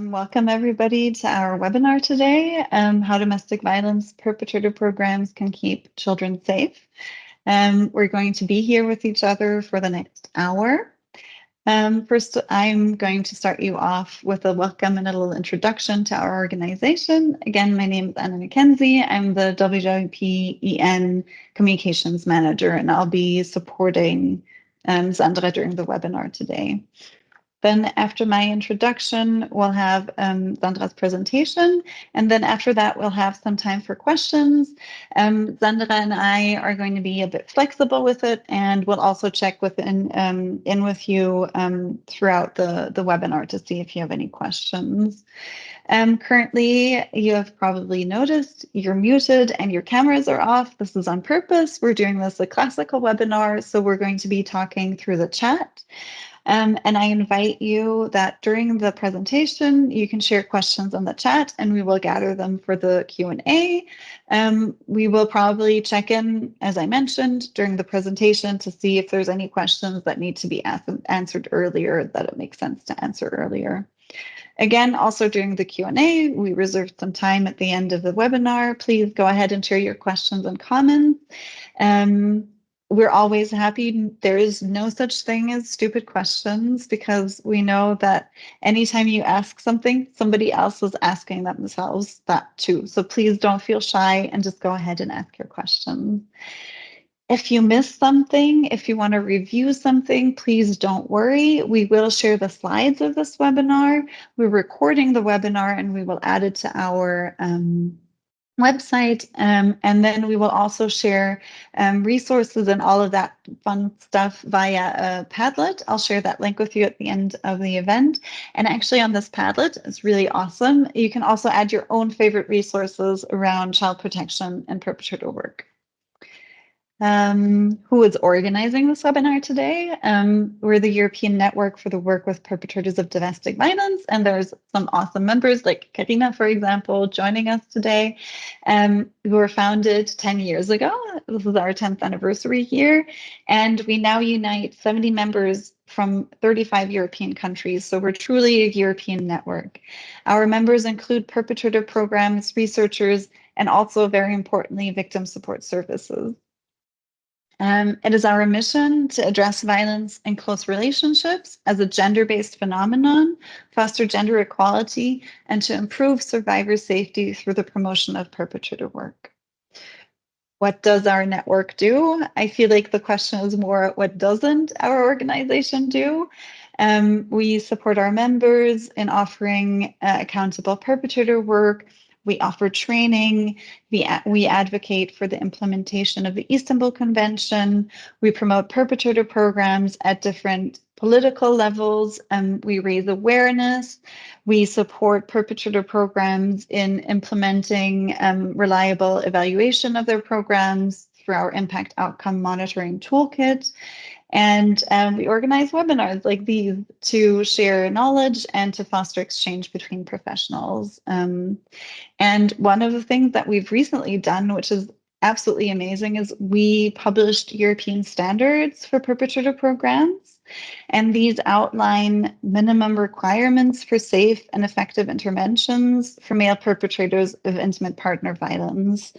Welcome everybody to our webinar today, how domestic violence perpetrator programs can keep children safe. We're going to be here with each other for the next hour. First, I'm going to start you off with a welcome and a little introduction to our organization. Again, my name is Anna McKenzie. I'm the WWPEN Communications Manager, and I'll be supporting Sandra during the webinar today. Then after my introduction, we'll have Sandra's presentation. And then after that, we'll have some time for questions. Sandra and I are going to be a bit flexible with it, and we'll also check in with you throughout the webinar to see if you have any questions. Currently, you have probably noticed you're muted and your cameras are off. This is on purpose. We're doing this a classical webinar, so we're going to be talking through the chat. And I invite you that during the presentation, you can share questions on the chat and we will gather them for the Q&A. We will probably check in, as I mentioned, during the presentation to see if there's any questions that need to be answered earlier, that it makes sense to answer earlier. Again, also during the Q&A, we reserved some time at the end of the webinar. Please go ahead and share your questions and comments. We're always happy. There is no such thing as stupid questions because we know that anytime you ask something, somebody else is asking themselves that too. So please don't feel shy and just go ahead and ask your questions. If you missed something, if you want to review something, please don't worry. We will share the slides of this webinar. We're recording the webinar and we will add it to our website, and then we will also share resources and all of that fun stuff via a Padlet. I'll share that link with you at the end of the event. And actually on this Padlet, it's really awesome. You can also add your own favorite resources around child protection and perpetrator work. Who is organizing this webinar today? We're the European Network for the Work with Perpetrators of Domestic Violence, and there's some awesome members like Karina, for example, joining us today. We were founded 10 years ago. This is our 10th anniversary year, and we now unite 70 members from 35 European countries, so we're truly a European network. Our members include perpetrator programs, researchers, and also, very importantly, victim support services. It is our mission to address violence in close relationships as a gender-based phenomenon, foster gender equality, and to improve survivor safety through the promotion of perpetrator work. What does our network do? I feel like the question is more, what doesn't our organization do? We support our members in offering accountable perpetrator work. We offer training, we advocate for the implementation of the Istanbul Convention, we promote perpetrator programs at different political levels, we raise awareness, we support perpetrator programs in implementing reliable evaluation of their programs through our impact outcome monitoring toolkit. And we organize webinars like these to share knowledge and to foster exchange between professionals. And one of the things that we've recently done, which is absolutely amazing, is we published European standards for perpetrator programs. And these outline minimum requirements for safe and effective interventions for male perpetrators of intimate partner violence.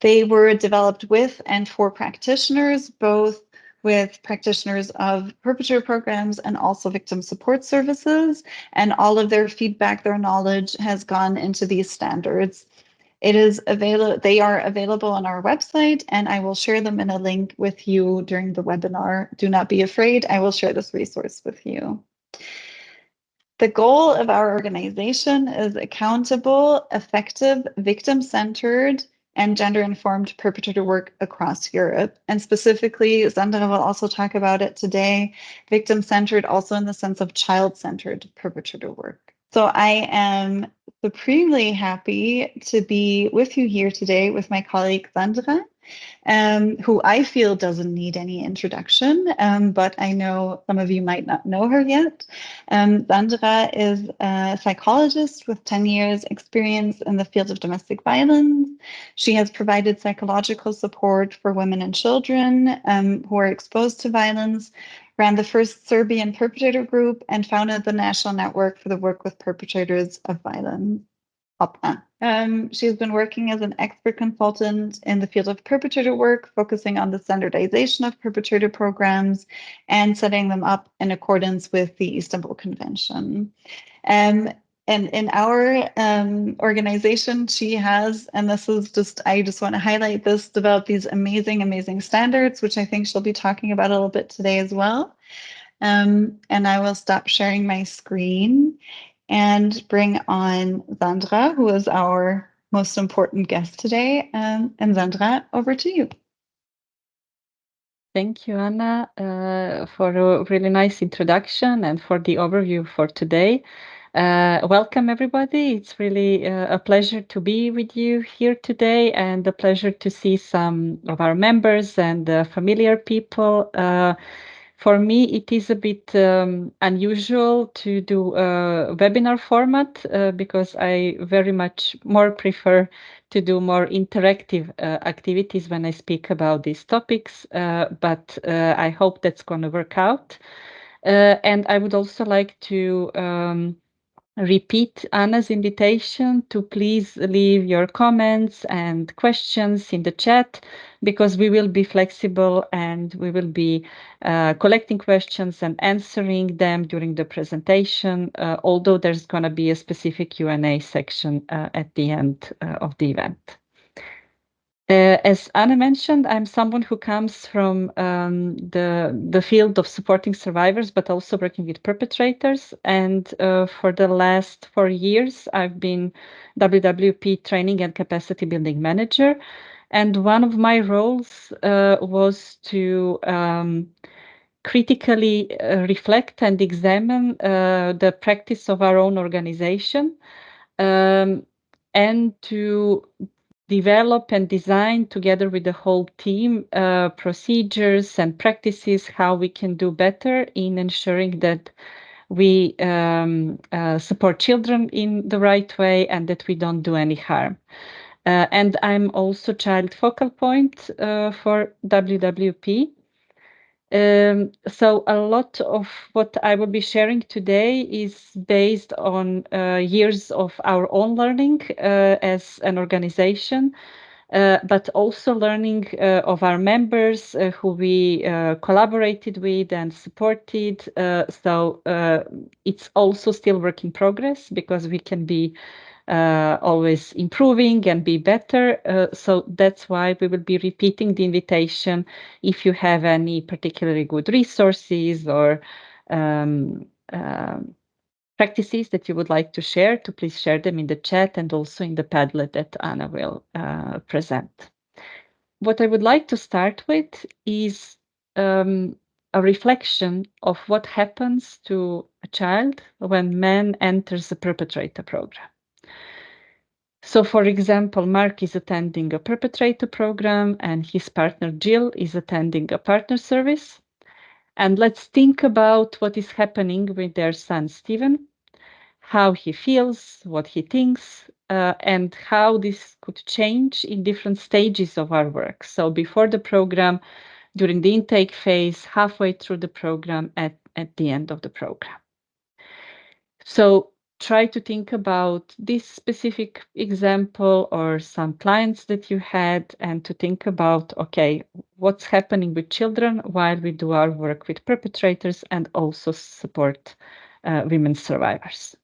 They were developed with and for practitioners, both with practitioners of perpetrator programs and also victim support services, and all of their feedback, their knowledge has gone into these standards. They are available on our website, and I will share them in a link with you during the webinar. Do not be afraid, I will share this resource with you. The goal of our organization is accountable, effective, victim-centered, and gender-informed perpetrator work across Europe. And specifically, Sandra will also talk about it today, victim-centered also in the sense of child-centered perpetrator work. So I am supremely happy to be with you here today with my colleague Sandra, who I feel doesn't need any introduction, but I know some of you might not know her yet. Sandra is a psychologist with 10 years experience in the field of domestic violence. She has provided psychological support for women and children who are exposed to violence. ran the first Serbian perpetrator group, and founded the National Network for the Work with Perpetrators of Violence. She's been working as an expert consultant in the field of perpetrator work, focusing on the standardization of perpetrator programs and setting them up in accordance with the Istanbul Convention. And in our organization, she has, and this is just, I just want to highlight this, developed these amazing, amazing standards, which I think she'll be talking about a little bit today as well. And I will stop sharing my screen and bring on Sandra, who is our most important guest today. And Sandra, over to you. Thank you, Anna, for a really nice introduction and for the overview for today. Welcome, everybody. It's really a pleasure to be with you here today, and a pleasure to see some of our members and familiar people. For me, it is a bit unusual to do a webinar format because I very much more prefer to do more interactive activities when I speak about these topics, but I hope that's going to work out. And I would also like to repeat Anna's invitation to please leave your comments and questions in the chat, because we will be flexible and we will be collecting questions and answering them during the presentation, although there's going to be a specific Q&A section at the end of the event. As Anna mentioned, I'm someone who comes from the field of supporting survivors, but also working with perpetrators. And for the last 4 years, I've been WWP Training and Capacity Building Manager. And one of my roles was to critically reflect and examine the practice of our own organization, and to develop and design together with the whole team procedures and practices how we can do better in ensuring that we support children in the right way and that we don't do any harm. And I'm also child focal point for WWP. So a lot of what I will be sharing today is based on years of our own learning as an organization, but also learning of our members who we collaborated with and supported. So it's also still work in progress, because we can be always improving and be better. So that's why we will be repeating the invitation. If you have any particularly good resources or practices that you would like to share, to please share them in the chat and also in the Padlet that Anna will present. What I would like to start with is a reflection of what happens to a child when man enters the perpetrator program. So, for example, Mark is attending a perpetrator program and his partner Jill is attending a partner service. And let's think about what is happening with their son Stephen, how he feels, what he thinks, and how this could change in different stages of our work. So before the program, during the intake phase, halfway through the program, at the end of the program. So try to think about this specific example or some clients that you had, and to think about, okay, what's happening with children while we do our work with perpetrators and also support women survivors.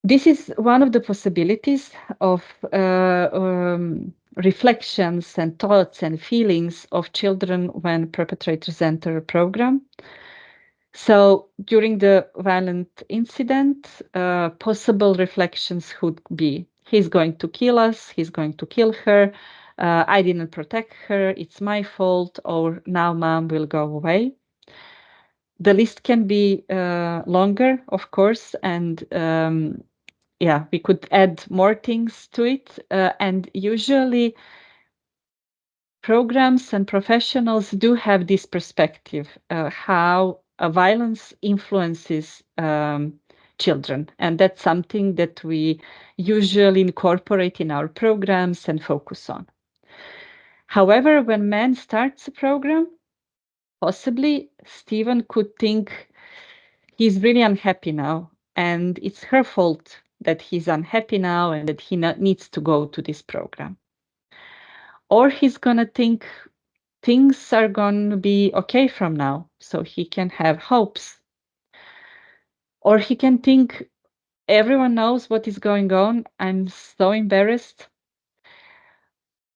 This is one of the possibilities of reflections and thoughts and feelings of children when perpetrators enter a program. So during the violent incident, possible reflections could be, he's going to kill us, he's going to kill her, I didn't protect her, it's my fault, or now mom will go away. The list can be longer, of course, and yeah, we could add more things to it. And usually programs and professionals do have this perspective, how violence influences children. And that's something that we usually incorporate in our programs and focus on. However, when man starts a program, possibly Stephen could think he's really unhappy now, and it's her fault that he's unhappy now and that he needs to go to this program. Or he's gonna think things are gonna be okay from now, so he can have hopes. Or he can think everyone knows what is going on, I'm so embarrassed.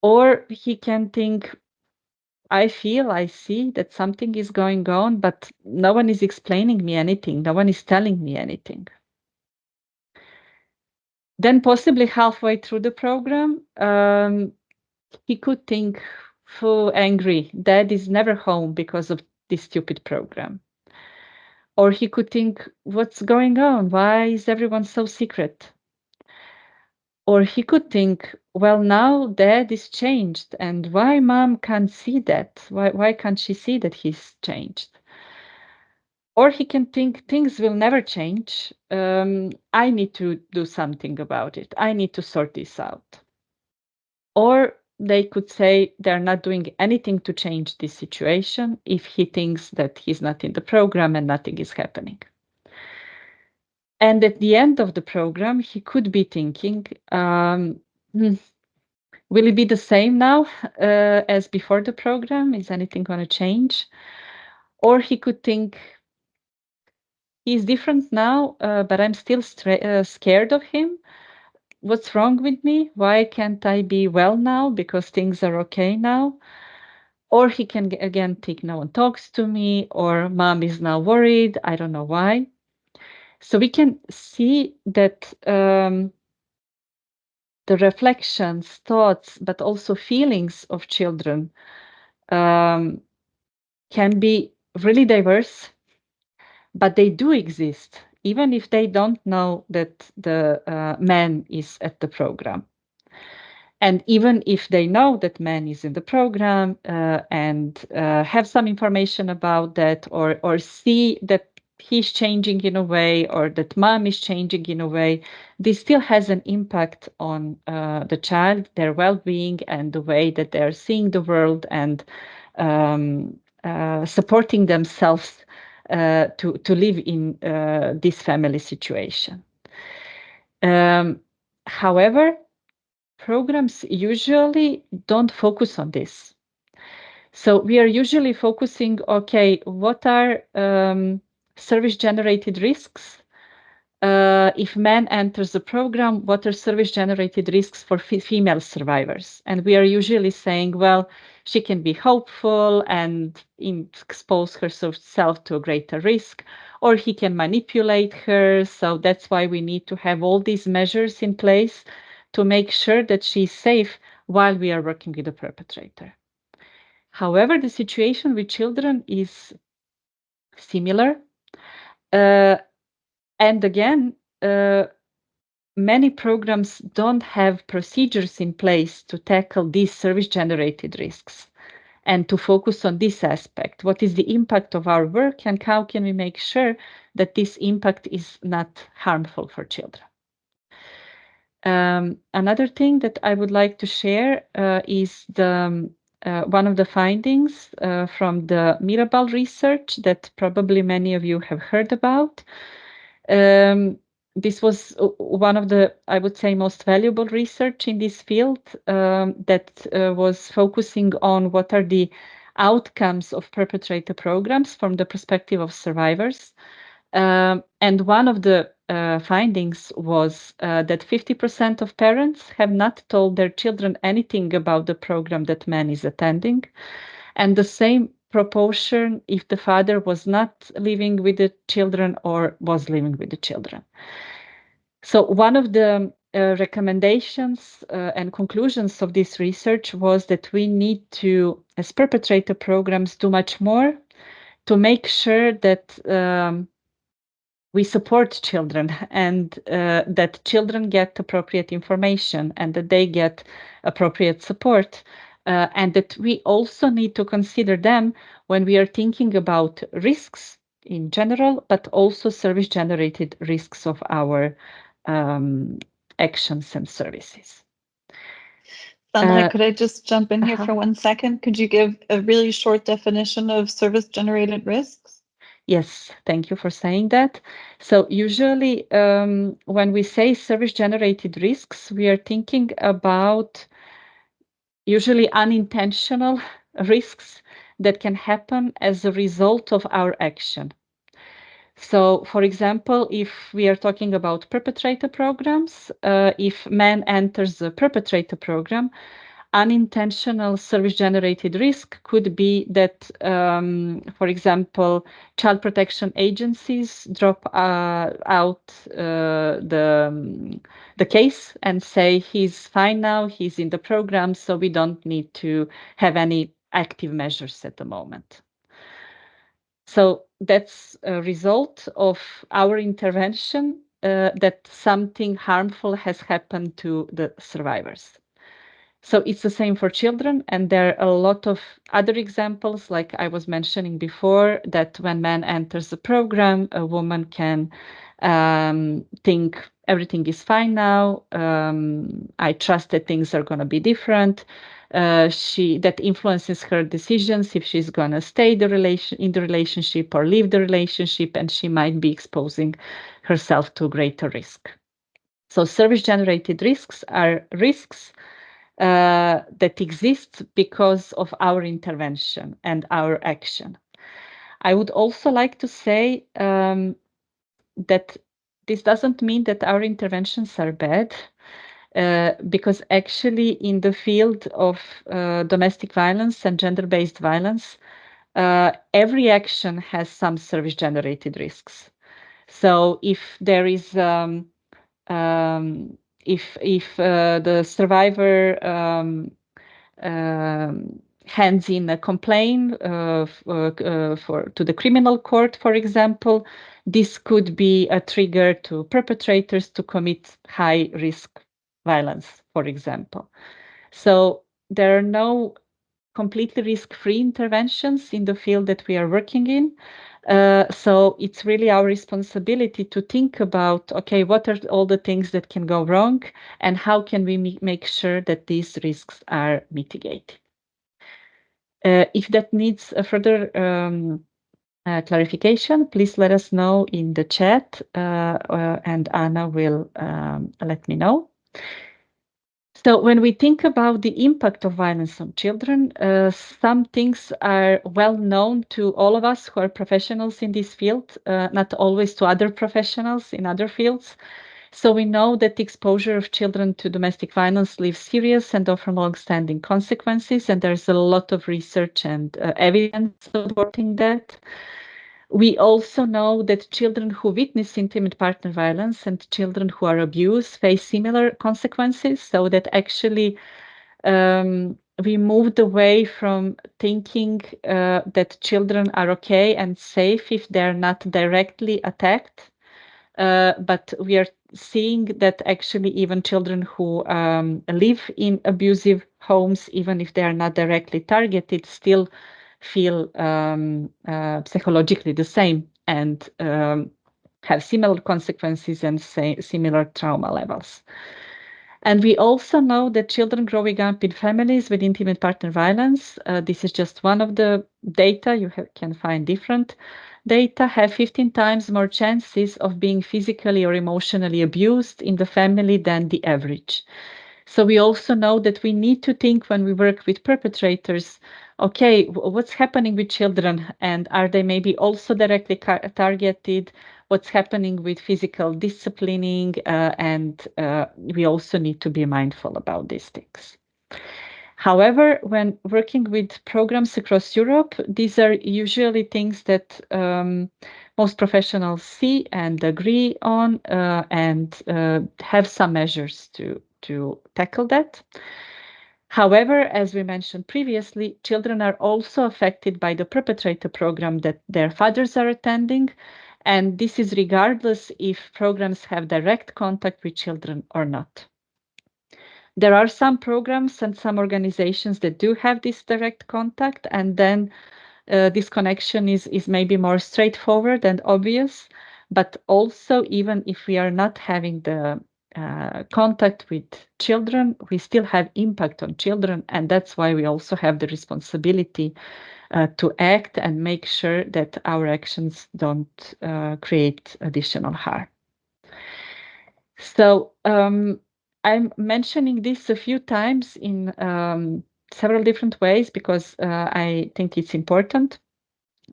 Or he can think I see that something is going on, but no one is explaining me anything. No one is telling me anything. Then, possibly halfway through the program, he could think, "Foo, angry. Dad is never home because of this stupid program." Or he could think, "What's going on? Why is everyone so secret?" Or he could think, "Well, now Dad is changed, and why Mom can't see that? Why can't she see that he's changed?" Or he can think things will never change. I need to do something about it. I need to sort this out. Or they could say they're not doing anything to change this situation if he thinks that he's not in the program and nothing is happening. And at the end of the program, he could be thinking, "Hmm, will it be the same now as before the program? Is anything going to change?" Or he could think, "He's different now, but I'm still scared of him. What's wrong with me? Why can't I be well now because things are okay now?" Or he can again think no one talks to me, or Mom is now worried. I don't know why. So we can see that the reflections, thoughts, but also feelings of children um, can be really diverse, but they do exist, even if they don't know that the man is at the program. And even if they know that man is in the program and have some information about that, or see that he's changing in a way, or that mom is changing in a way, this still has an impact on the child, their well-being, and the way that they're seeing the world and supporting themselves to live in this family situation. However, programs usually don't focus on this. So we are usually focusing, okay, what are service-generated risks? If man enters the program, what are service-generated risks for female survivors? And we are usually saying, well, she can be hopeful and expose herself to a greater risk, or he can manipulate her. So that's why we need to have all these measures in place to make sure that she's safe while we are working with the perpetrator. However, the situation with children is similar. And again, many programs don't have procedures in place to tackle these service-generated risks and to focus on this aspect. What is the impact of our work, and how can we make sure that this impact is not harmful for children? Another thing that I would like to share is one of the findings from the Mirabal research that probably many of you have heard about. This was one of the, I would say, most valuable research in this field that was focusing on what are the outcomes of perpetrator programs from the perspective of survivors. And one of the findings was that 50% of parents have not told their children anything about the program that man is attending, and the same proportion if the father was not living with the children or was living with the children. So one of the recommendations and conclusions of this research was that we need to, as perpetrator programs, do much more to make sure that we support children and that children get appropriate information and that they get appropriate support. And that we also need to consider them when we are thinking about risks in general, but also service-generated risks of our actions and services. Sandra, Uh, could I just jump in here uh-huh. for 1 second? Could you give a really short definition of service-generated risks? Yes, thank you for saying that. So usually, when we say service-generated risks, we are thinking about usually unintentional risks that can happen as a result of our action. So, for example, if we are talking about perpetrator programs, if man enters the perpetrator program, unintentional service-generated risk could be that, for example, child protection agencies drop out the case and say he's fine now, he's in the program, so we don't need to have any active measures at the moment. So that's a result of our intervention that something harmful has happened to the survivors. So it's the same for children, and there are a lot of other examples, like I was mentioning before, that when man enters the program, a woman can think everything is fine now. I trust that things are going to be different. She that influences her decisions if she's going to stay in the relationship or leave the relationship, and she might be exposing herself to greater risk. So service-generated risks are risks that exist because of our intervention and our action. I would also like to say that this doesn't mean that our interventions are bad, because actually, in the field of domestic violence and gender based violence, every action has some service generated risks. So if there is if the survivor hands in a complaint to the criminal court, for example, this could be a trigger to perpetrators to commit high risk violence, for example. So there are no completely risk-free interventions in the field that we are working in. So it's really our responsibility to think about, okay, what are all the things that can go wrong, and how can we make sure that these risks are mitigated? If that needs a further clarification, please let us know in the chat, and Anna will let me know. So when we think about the impact of violence on children, some things are well known to all of us who are professionals in this field, not always to other professionals in other fields. So we know that the exposure of children to domestic violence leaves serious and often long-standing consequences, and there's a lot of research and evidence supporting that. We also know that children who witness intimate partner violence and children who are abused face similar consequences, so that actually we moved away from thinking that children are okay and safe if they're not directly attacked. But we are seeing that actually even children who live in abusive homes, even if they are not directly targeted, still feel psychologically the same and have similar consequences and similar trauma levels. And we also know that children growing up in families with intimate partner violence, this is just one of the data, you can find different data, have 15 times more chances of being physically or emotionally abused in the family than the average. So we also know that we need to think when we work with perpetrators, okay, what's happening with children, and are they maybe also directly targeted? What's happening with physical disciplining, and we also need to be mindful about these things. However, when working with programs across Europe, these are usually things that most professionals see and agree on, and have some measures to tackle that. However, as we mentioned previously, children are also affected by the perpetrator program that their fathers are attending, and this is regardless if programs have direct contact with children or not. There are some programs and some organizations that do have this direct contact, and then this connection is maybe more straightforward and obvious. But also, even if we are not having the contact with children, we still have impact on children, and that's why we also have the responsibility to act and make sure that our actions don't create additional harm. So I'm mentioning this a few times in several different ways because I think it's important.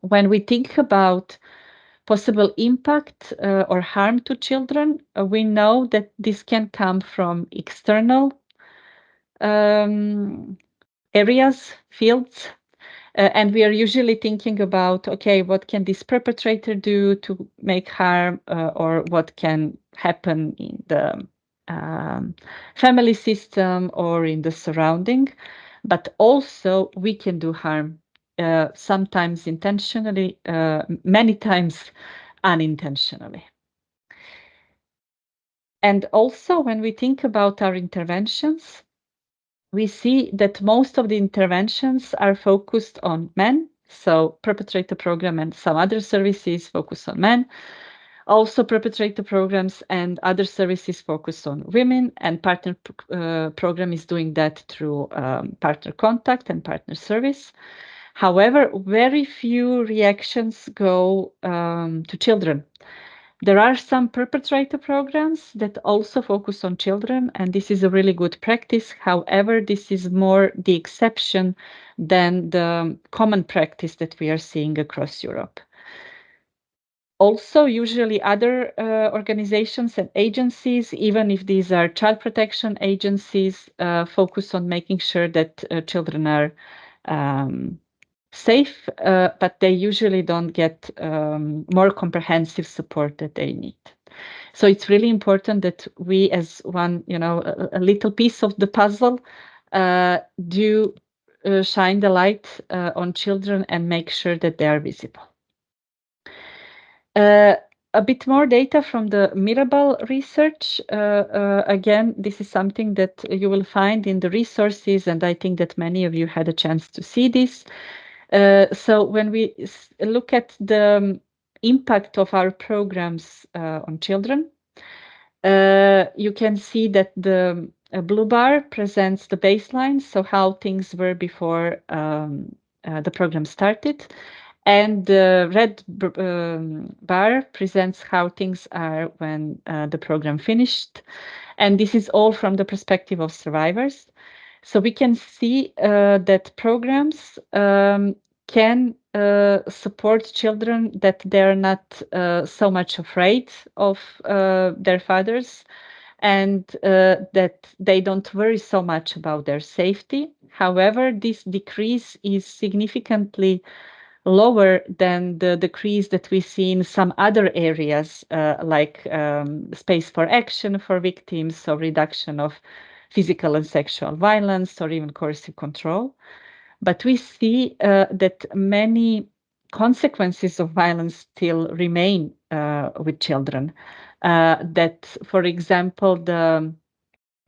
When we think about possible impact or harm to children, we know that this can come from external areas, fields, and we are usually thinking about, okay, what can this perpetrator do to make harm, or what can happen in the family system or in the surrounding. But also we can do harm, sometimes intentionally, many times unintentionally. And also when we think about our interventions, we see that most of the interventions are focused on men. So perpetrator program and some other services focus on men. Also perpetrator programs and other services focus on women, and partner program is doing that through partner contact and partner service. However, very few reactions go to children. There are some perpetrator programs that also focus on children, and this is a really good practice. However, this is more the exception than the common practice that we are seeing across Europe. Also, usually other organizations and agencies, even if these are child protection agencies, focus on making sure that children are safe, but they usually don't get more comprehensive support that they need. So it's really important that we, as one, a little piece of the puzzle, do shine the light on children and make sure that they are visible. A bit more data from the Mirabal research. Again, this is something that you will find in the resources, and I think that many of you had a chance to see this. So when we look at the impact of our programs on children, you can see that the blue bar presents the baseline, so how things were before the program started. And the red bar presents how things are when the program finished. And this is all from the perspective of survivors. So we can see that programs can support children that they're not so much afraid of their fathers, and that they don't worry so much about their safety. However, this decrease is significantly lower than the decrease that we see in some other areas, like space for action for victims, or reduction of physical and sexual violence, or even coercive control. But we see that many consequences of violence still remain with children. That, for example, the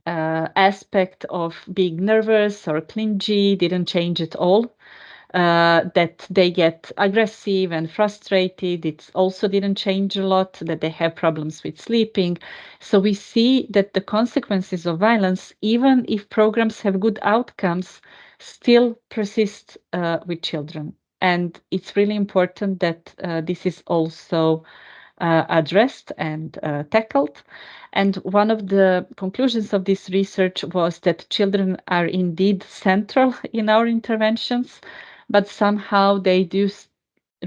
aspect of being nervous or clingy didn't change at all. That they get aggressive and frustrated, it also didn't change a lot, that they have problems with sleeping. So we see that the consequences of violence, even if programs have good outcomes, still persist with children. And it's really important that this is also addressed and tackled. And one of the conclusions of this research was that children are indeed central in our interventions, but somehow they do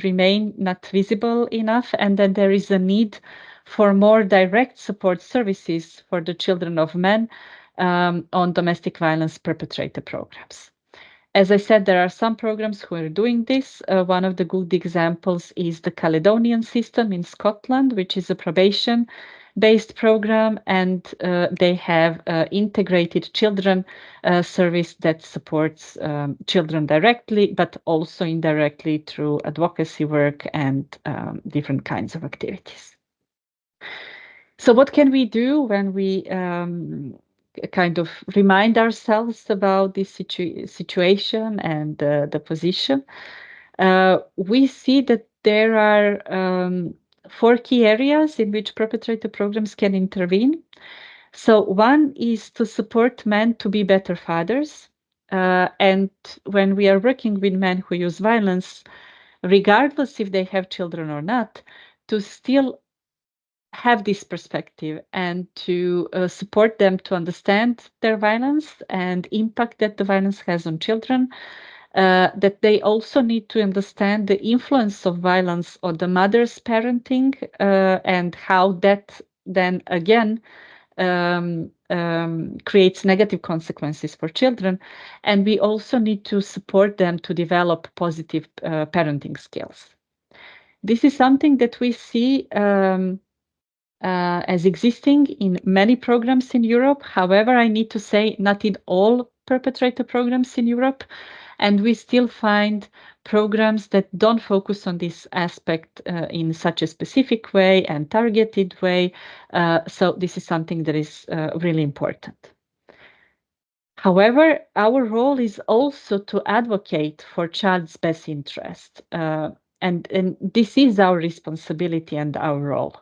remain not visible enough, and then there is a need for more direct support services for the children of men on domestic violence perpetrator programs. As I said, there are some programs who are doing this. One of the good examples is the Caledonian system in Scotland, which is a probation-based program, and they have integrated children service that supports children directly, but also indirectly through advocacy work and different kinds of activities. So what can we do when we kind of remind ourselves about this situation and the position? We see that there are 4 key areas in which perpetrator programs can intervene. So one is to support men to be better fathers. And when we are working with men who use violence, regardless if they have children or not, to still have this perspective and to support them to understand their violence and impact that the violence has on children, that they also need to understand the influence of violence on the mother's parenting, and how that then again creates negative consequences for children. And we also need to support them to develop positive parenting skills. This is something that we see as existing in many programs in Europe. However, I need to say not in all perpetrator programs in Europe. And we still find programs that don't focus on this aspect in such a specific way and targeted way. So this is something that is really important. However, our role is also to advocate for child's best interest. And this is our responsibility and our role.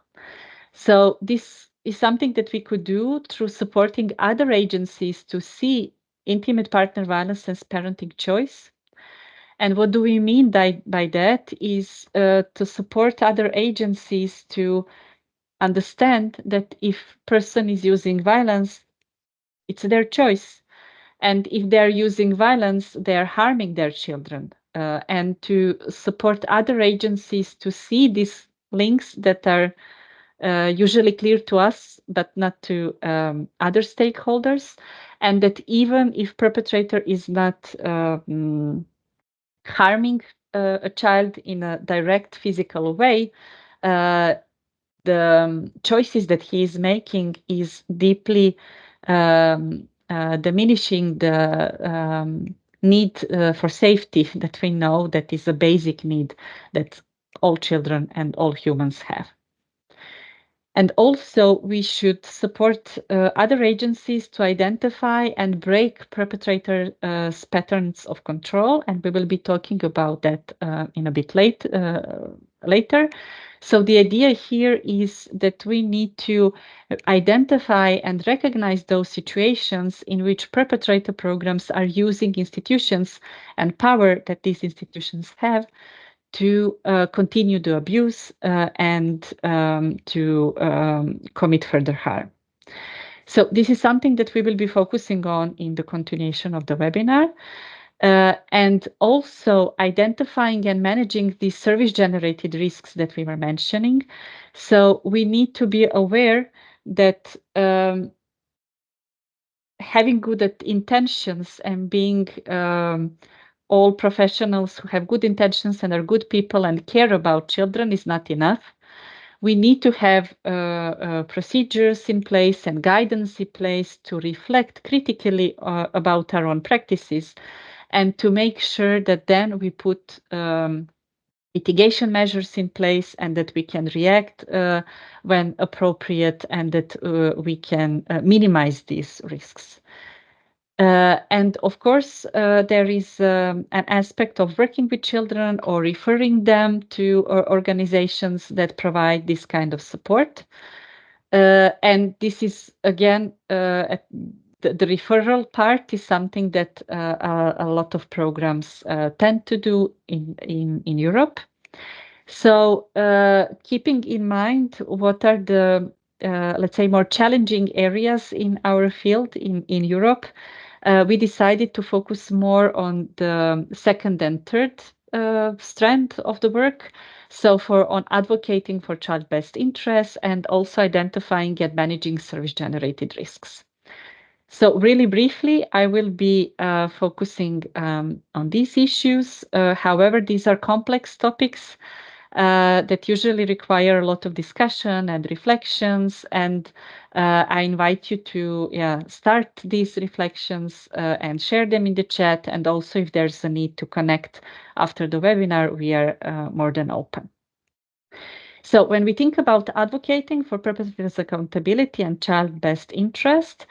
So this is something that we could do through supporting other agencies to see intimate partner violence as parenting choice. And what do we mean by that is to support other agencies to understand that if person is using violence, it's their choice. And if they're using violence, they're harming their children. And to support other agencies to see these links that are usually clear to us, but not to other stakeholders. And that even if perpetrator is not harming a child in a direct physical way, uh, the choices that he is making is deeply diminishing the need for safety that we know that is a basic need that all children and all humans have. And also, we should support other agencies to identify and break perpetrators' patterns of control. And we will be talking about that in a bit later. So the idea here is that we need to identify and recognize those situations in which perpetrator programs are using institutions and power that these institutions have to continue the abuse and to commit further harm. So this is something that we will be focusing on in the continuation of the webinar. And also identifying and managing the service-generated risks that we were mentioning. So we need to be aware that having good intentions and being all professionals who have good intentions and are good people and care about children is not enough. We need to have procedures in place and guidance in place to reflect critically about our own practices and to make sure that then we put mitigation measures in place and that we can react when appropriate and that we can minimize these risks. And of course, there is an aspect of working with children or referring them to organizations that provide this kind of support. And this is, again, the referral part is something that a lot of programs tend to do in Europe. So keeping in mind what are the, let's say, more challenging areas in our field in Europe, we decided to focus more on the second and third strand of the work. So on advocating for child best interests and also identifying and managing service-generated risks. So really briefly, I will be focusing on these issues. However, these are complex topics that usually require a lot of discussion and reflections. And I invite you to start these reflections and share them in the chat. And also, if there's a need to connect after the webinar, we are more than open. So when we think about advocating for perpetrators' accountability and child best interest,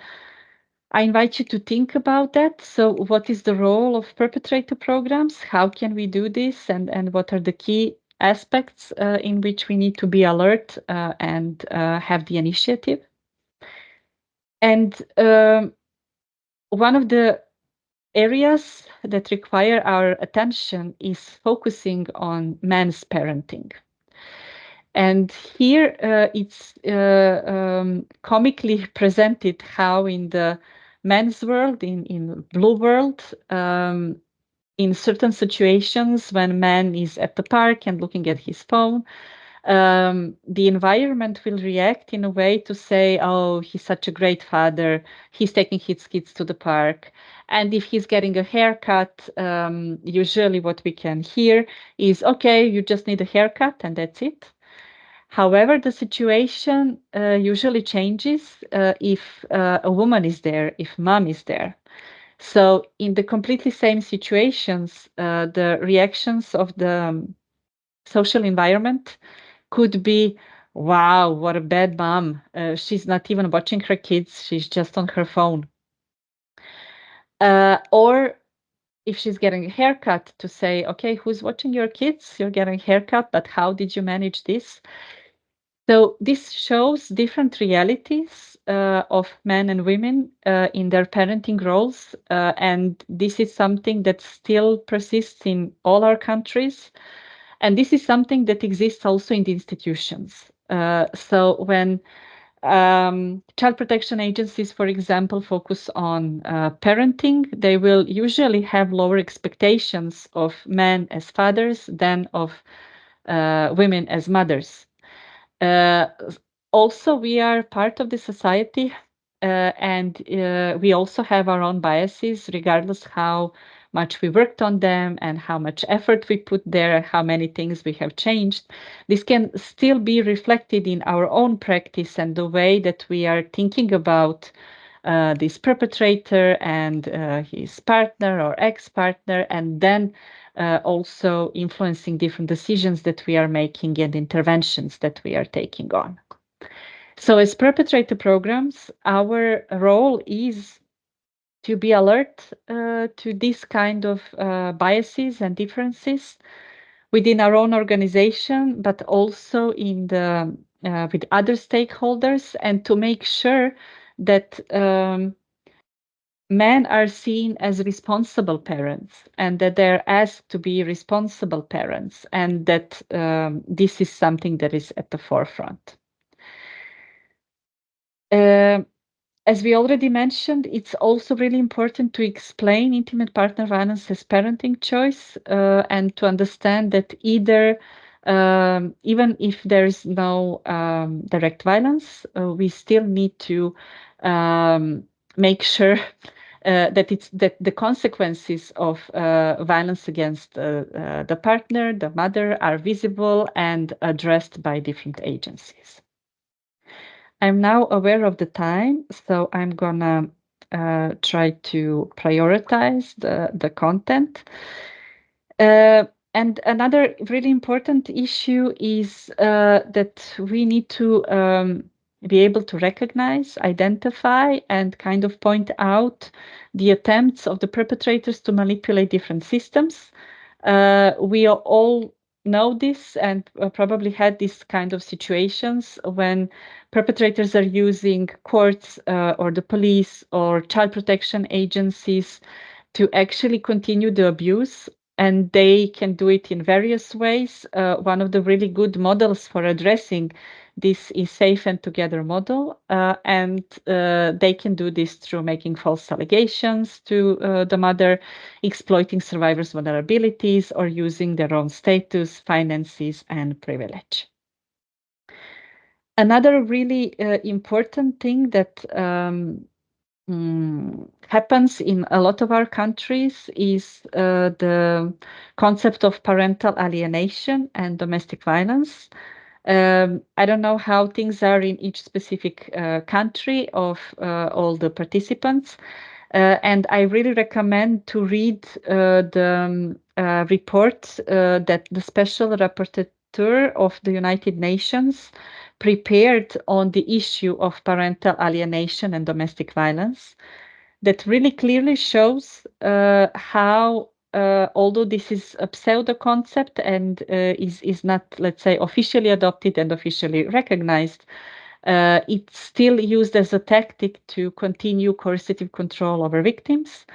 I invite you to think about that. So what is the role of perpetrator programs? How can we do this? And what are the key aspects in which we need to be alert and have the initiative? And one of the areas that require our attention is focusing on men's parenting. And here it's comically presented how in the men's world, in blue world, in certain situations when man is at the park and looking at his phone, the environment will react in a way to say, oh, he's such a great father, he's taking his kids to the park. And if he's getting a haircut, usually what we can hear is, okay, you just need a haircut and that's it. However, the situation usually changes if a woman is there, if mom is there. So, in the completely same situations, the reactions of the social environment could be, wow, what a bad mom. She's not even watching her kids, she's just on her phone. Or if she's getting a haircut, to say, okay, who's watching your kids? You're getting a haircut, but how did you manage this? So this shows different realities of men and women in their parenting roles, and this is something that still persists in all our countries, and this is something that exists also in the institutions. So when child protection agencies, for example, focus on parenting, they will usually have lower expectations of men as fathers than of women as mothers. Uh, Also, we are part of the society, and we also have our own biases, regardless how much we worked on them and how much effort we put there, how many things we have changed. This can still be reflected in our own practice and the way that we are thinking about this perpetrator and his partner or ex-partner, and then also influencing different decisions that we are making and interventions that we are taking on. So, as perpetrator programs, our role is to be alert to this kind of biases and differences within our own organization, but also in the with other stakeholders, and to make sure that men are seen as responsible parents and that they're asked to be responsible parents, and that this is something that is at the forefront. Uh, as we already mentioned, it's also really important to explain intimate partner violence as parenting choice and to understand that either, even if there is no direct violence, we still need to make sure that the consequences of violence against the partner, the mother, are visible and addressed by different agencies. I'm now aware of the time, so I'm gonna try to prioritize the content. And another really important issue is that we need to be able to recognize, identify, and kind of point out the attempts of the perpetrators to manipulate different systems. We all know this and probably had this kind of situations when perpetrators are using courts or the police or child protection agencies to actually continue the abuse, and they can do it in various ways. One of the really good models for addressing this is Safe and Together model, and they can do this through making false allegations to the mother, exploiting survivors' vulnerabilities, or using their own status, finances, and privilege. Another really important thing that happens in a lot of our countries is the concept of parental alienation and domestic violence. I don't know how things are in each specific country of all the participants, and I really recommend to read the report that the Special Rapporteur of the United Nations prepared on the issue of parental alienation and domestic violence, that really clearly shows how, although this is a pseudo concept and is not, let's say, officially adopted and officially recognized, It's still used as a tactic to continue coercive control over victims,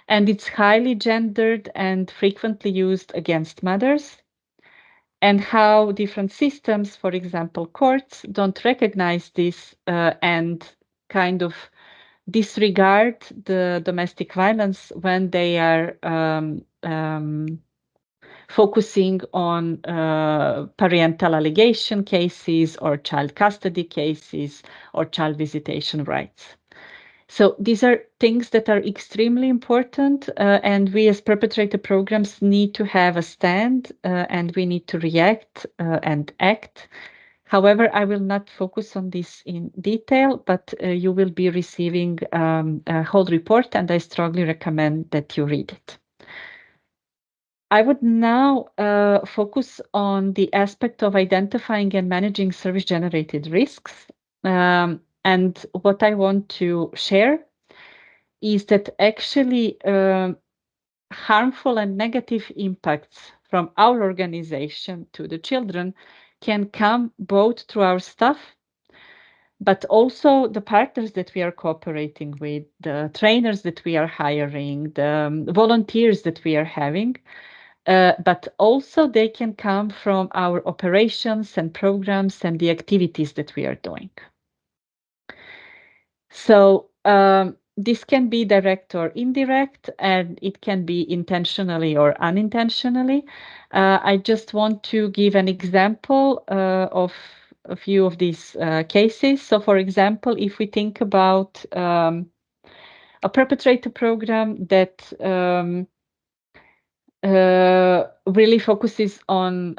and it's highly gendered and frequently used against mothers. And how different systems, for example, courts, don't recognize this and kind of disregard the domestic violence when they are focusing on parental allegation cases or child custody cases or child visitation rights. So these are things that are extremely important, and we as perpetrator programs need to have a stand, and we need to react and act. However, I will not focus on this in detail, but you will be receiving a whole report, and I strongly recommend that you read it. I would now focus on the aspect of identifying and managing service-generated risks. And what I want to share is that actually harmful and negative impacts from our organization to the children can come both through our staff, but also the partners that we are cooperating with, the trainers that we are hiring, the volunteers that we are having. But also they can come from our operations and programs and the activities that we are doing. So this can be direct or indirect, and it can be intentionally or unintentionally. I just want to give an example of a few of these cases. So for example, if we think about a perpetrator program that really focuses on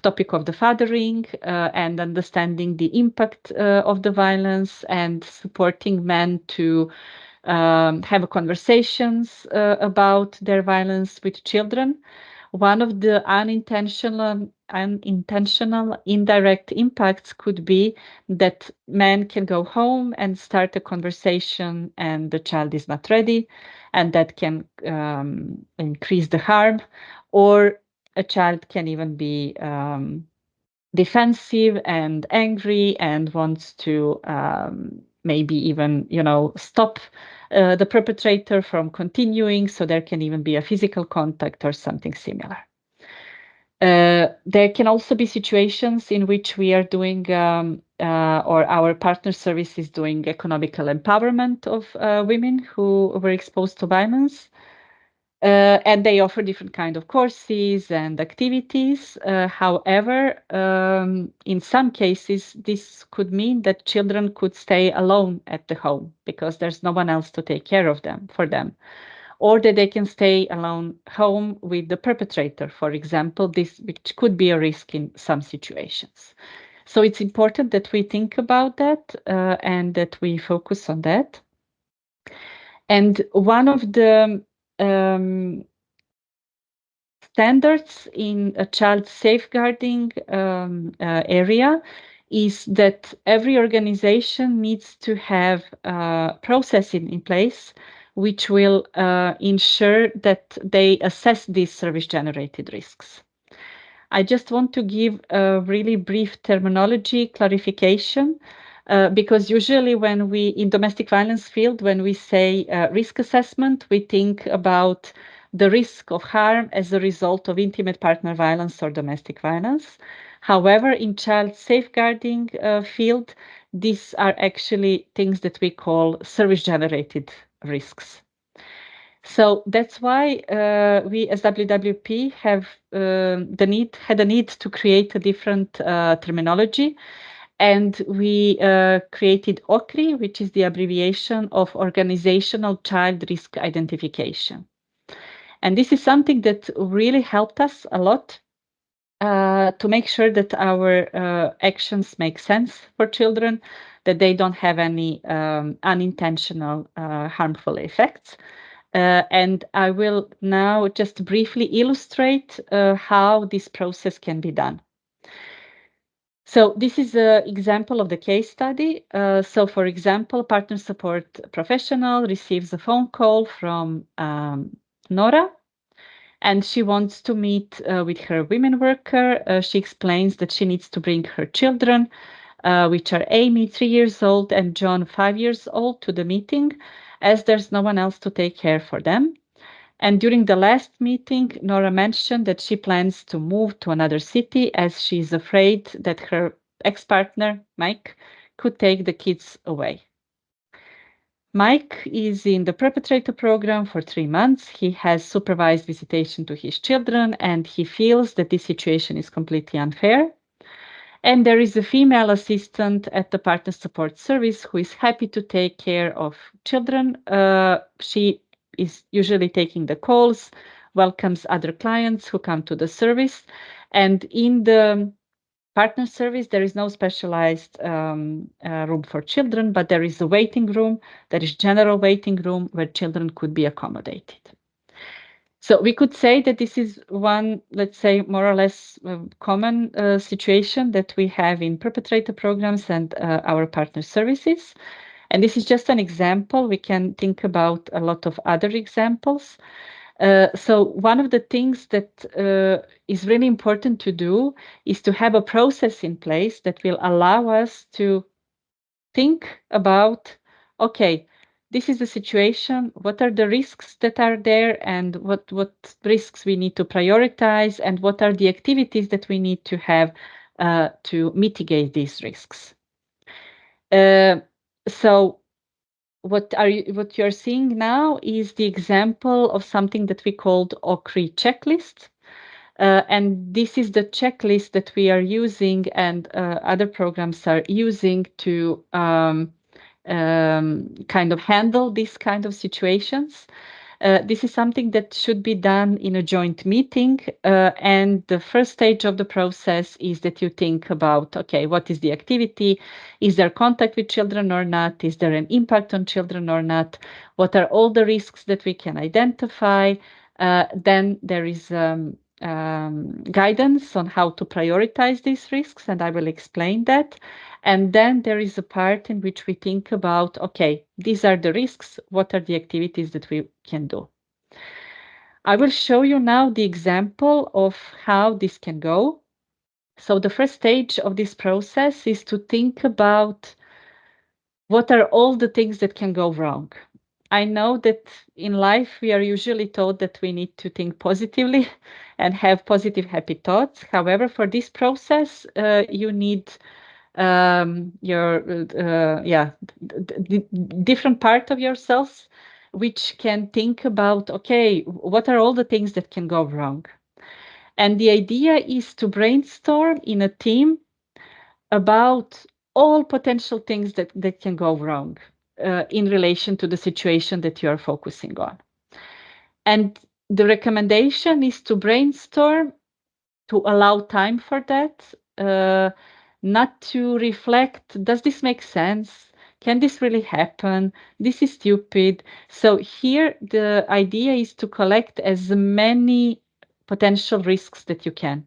topic of the fathering and understanding the impact of the violence and supporting men to have conversations about their violence with children. One of the unintentional indirect impacts could be that men can go home and start a conversation and the child is not ready, and that can increase the harm, or a child can even be defensive and angry and wants to maybe even, stop the perpetrator from continuing. So there can even be a physical contact or something similar. There can also be situations in which we are doing, or our partner service is doing economical empowerment of women who were exposed to violence. And they offer different kind of courses and activities. However, in some cases, this could mean that children could stay alone at the home because there's no one else to take care of them for them, or that they can stay alone home with the perpetrator, for example, this which could be a risk in some situations. So it's important that we think about that and that we focus on that. And one of the standards in a child safeguarding area is that every organization needs to have a process in place which will ensure that they assess these service-generated risks. I just want to give a really brief terminology clarification because usually when we, in domestic violence field, when we say risk assessment, we think about the risk of harm as a result of intimate partner violence or domestic violence. However, in child safeguarding field, these are actually things that we call service-generated risks. So that's why we as WWP have had a need to create a different terminology. And we created OCRI, which is the abbreviation of Organizational Child Risk Identification. And this is something that really helped us a lot to make sure that our actions make sense for children, that they don't have any unintentional harmful effects. And I will now just briefly illustrate how this process can be done. So this is an example of the case study. So for example, partner support professional receives a phone call from Nora, and she wants to meet with her women worker. She explains that she needs to bring her children which are Amy, 3 years old, and John, 5 years old, to the meeting, as there's no one else to take care for them. And during the last meeting, Nora mentioned that she plans to move to another city as she's afraid that her ex-partner, Mike, could take the kids away. Mike is in the perpetrator program for 3 months. He has supervised visitation to his children, and he feels that this situation is completely unfair. And there is a female assistant at the partner support service who is happy to take care of children. She is usually taking the calls, welcomes other clients who come to the service. And in the partner service, there is no specialized room for children, but there is a waiting room, there is general waiting room where children could be accommodated. So we could say that this is one, let's say, more or less common situation that we have in perpetrator programs and our partner services. And this is just an example. We can think about a lot of other examples. So one of the things that is really important to do is to have a process in place that will allow us to think about, okay, this is the situation, what are the risks that are there, and what risks we need to prioritize, and what are the activities that we need to have to mitigate these risks. So what you're seeing now is the example of something that we called OCRI checklist. And this is the checklist that we are using and other programs are using to kind of handle these kind of situations. This is something that should be done in a joint meeting. And the first stage of the process is that you think about, okay, what is the activity? Is there contact with children or not? Is there an impact on children or not? What are all the risks that we can identify? Then there is guidance on how to prioritize these risks, and I will explain that. And then there is a part in which we think about, okay, these are the risks, what are the activities that we can do? I will show you now the example of how this can go. So the first stage of this process is to think about what are all the things that can go wrong. I know that in life we are usually told that we need to think positively and have positive, happy thoughts. However, for this process, you need your different part of yourselves, which can think about, okay, what are all the things that can go wrong? And the idea is to brainstorm in a team about all potential things that can go wrong in relation to the situation that you are focusing on. And the recommendation is to brainstorm, to allow time for that, not to reflect, does this make sense? Can this really happen? This is stupid. So here the idea is to collect as many potential risks that you can.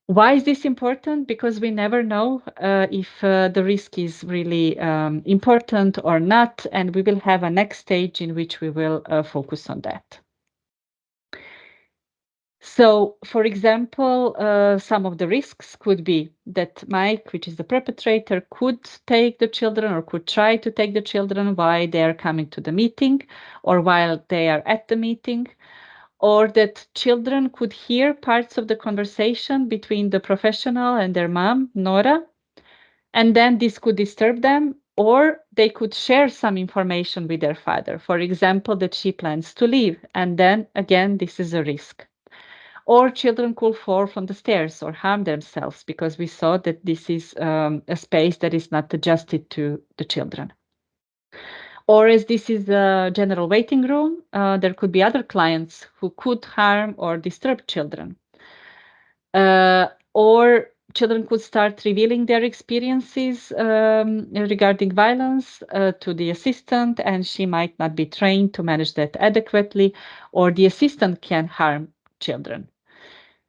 Why is this important? Because we never know if the risk is really important or not, and we will have a next stage in which we will focus on that. So, for example, some of the risks could be that Mike, which is the perpetrator, could take the children or could try to take the children while they are coming to the meeting or while they are at the meeting, or that children could hear parts of the conversation between the professional and their mom, Nora, and then this could disturb them, or they could share some information with their father, for example, that she plans to leave, and then again, this is a risk. Or children could fall from the stairs or harm themselves because we saw that this is a space that is not adjusted to the children. Or as this is a general waiting room, there could be other clients who could harm or disturb children. Or children could start revealing their experiences regarding violence to the assistant, and she might not be trained to manage that adequately, or the assistant can harm children.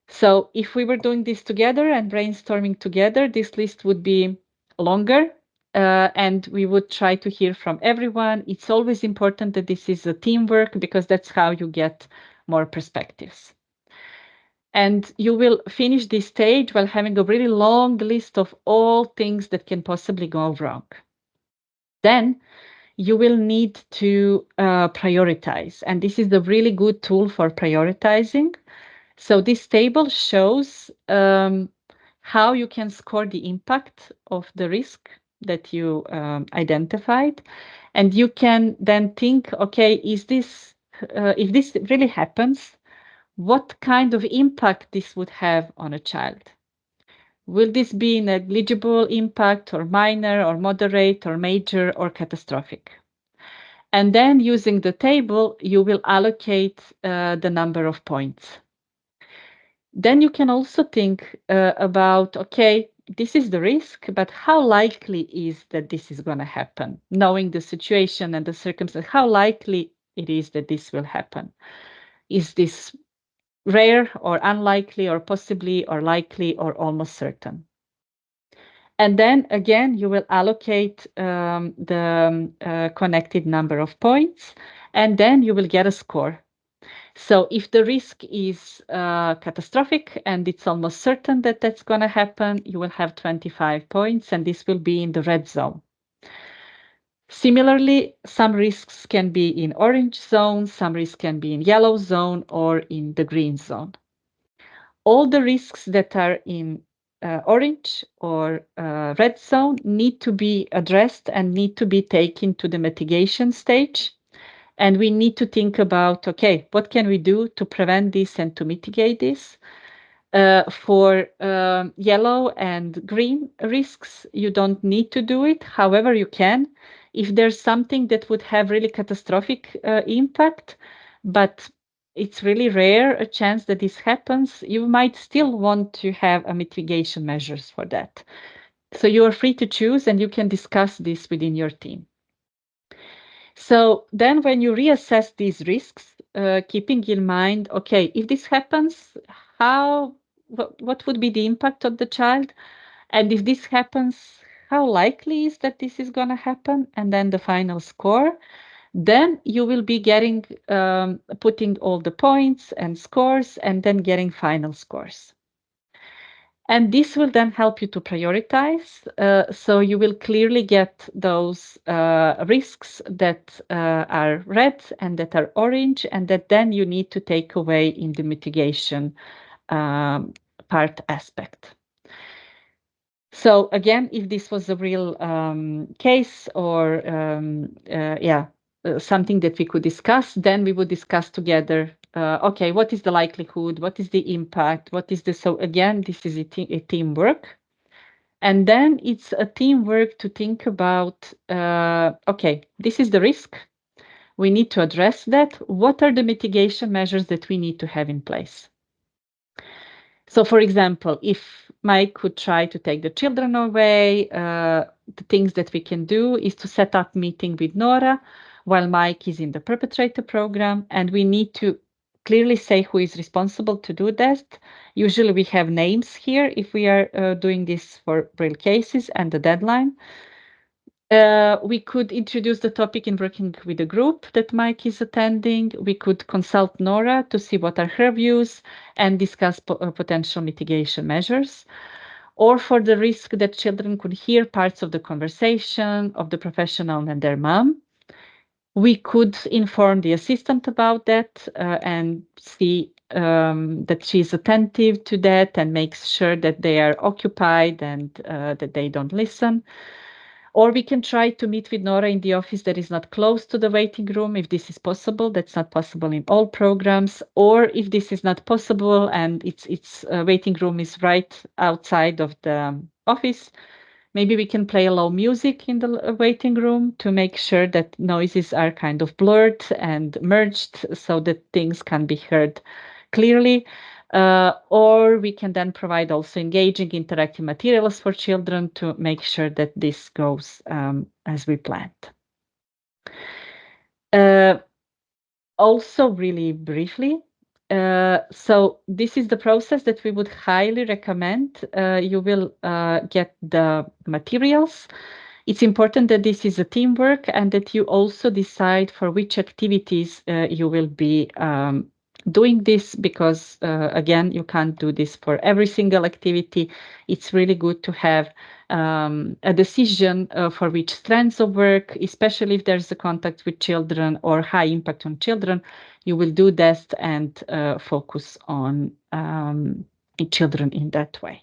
So if we were doing this together and brainstorming together, this list would be longer and we would try to hear from everyone. It's always important that this is a teamwork because that's how you get more perspectives. And you will finish this stage while having a really long list of all things that can possibly go wrong. Then you will need to prioritize. And this is a really good tool for prioritizing. So this table shows how you can score the impact of the risk that you identified. And you can then think, okay, is this, if this really happens, what kind of impact this would have on a child? Will this be negligible impact or minor or moderate or major or catastrophic? And then using the table, you will allocate the number of points. Then you can also think about, okay, this is the risk, but how likely is that this is going to happen? Knowing the situation and the circumstance, how likely it is that this will happen? Is this rare or unlikely or possibly or likely or almost certain? And then again, you will allocate the connected number of points, and then you will get a score. So if the risk is catastrophic and it's almost certain that that's going to happen, you will have 25 points, and this will be in the red zone. Similarly, some risks can be in orange zone, some risks can be in yellow zone or in the green zone. All the risks that are in orange or red zone need to be addressed and need to be taken to the mitigation stage. And we need to think about, okay, what can we do to prevent this and to mitigate this? For yellow and green risks, you don't need to do it. However, you can. If there's something that would have really catastrophic impact, but it's really rare a chance that this happens, you might still want to have a mitigation measures for that. So you are free to choose and you can discuss this within your team. So then when you reassess these risks, keeping in mind, okay, if this happens, what would be the impact on the child? And if this happens, how likely is that this is going to happen? And then the final score. Then you will be getting, putting all the points and scores and then getting final scores. And this will then help you to prioritize. So you will clearly get those risks that are red and that are orange, and that then you need to take away in the mitigation part aspect. So again, if this was a real case or something that we could discuss, then we would discuss together, okay, what is the likelihood? What is the impact? What is the, so again, this is a teamwork. And then it's a teamwork to think about, okay, this is the risk. We need to address that. What are the mitigation measures that we need to have in place? So, for example, if Mike could try to take the children away, the things that we can do is to set up meeting with Nora while Mike is in the perpetrator program, and we need to clearly say who is responsible to do that. Usually we have names here if we are doing this for real cases and the deadline. We could introduce the topic in working with a group that Mike is attending. We could consult Nora to see what are her views and discuss potential mitigation measures. Or for the risk that children could hear parts of the conversation of the professional and their mom, we could inform the assistant about that and see that she's attentive to that and makes sure that they are occupied and that they don't listen. Or we can try to meet with Nora in the office that is not close to the waiting room, if this is possible. That's not possible in all programs. Or if this is not possible and its waiting room is right outside of the office, maybe we can play low music in the waiting room to make sure that noises are kind of blurred and merged so that things can be heard clearly. Or we can then provide also engaging interactive materials for children to make sure that this goes as we planned. Also, really briefly, so this is the process that we would highly recommend. You will get the materials. It's important that this is a teamwork and that you also decide for which activities you will be doing this because, again, you can't do this for every single activity. It's really good to have a decision for which strands of work, especially if there's a contact with children or high impact on children, you will do that and focus on children in that way.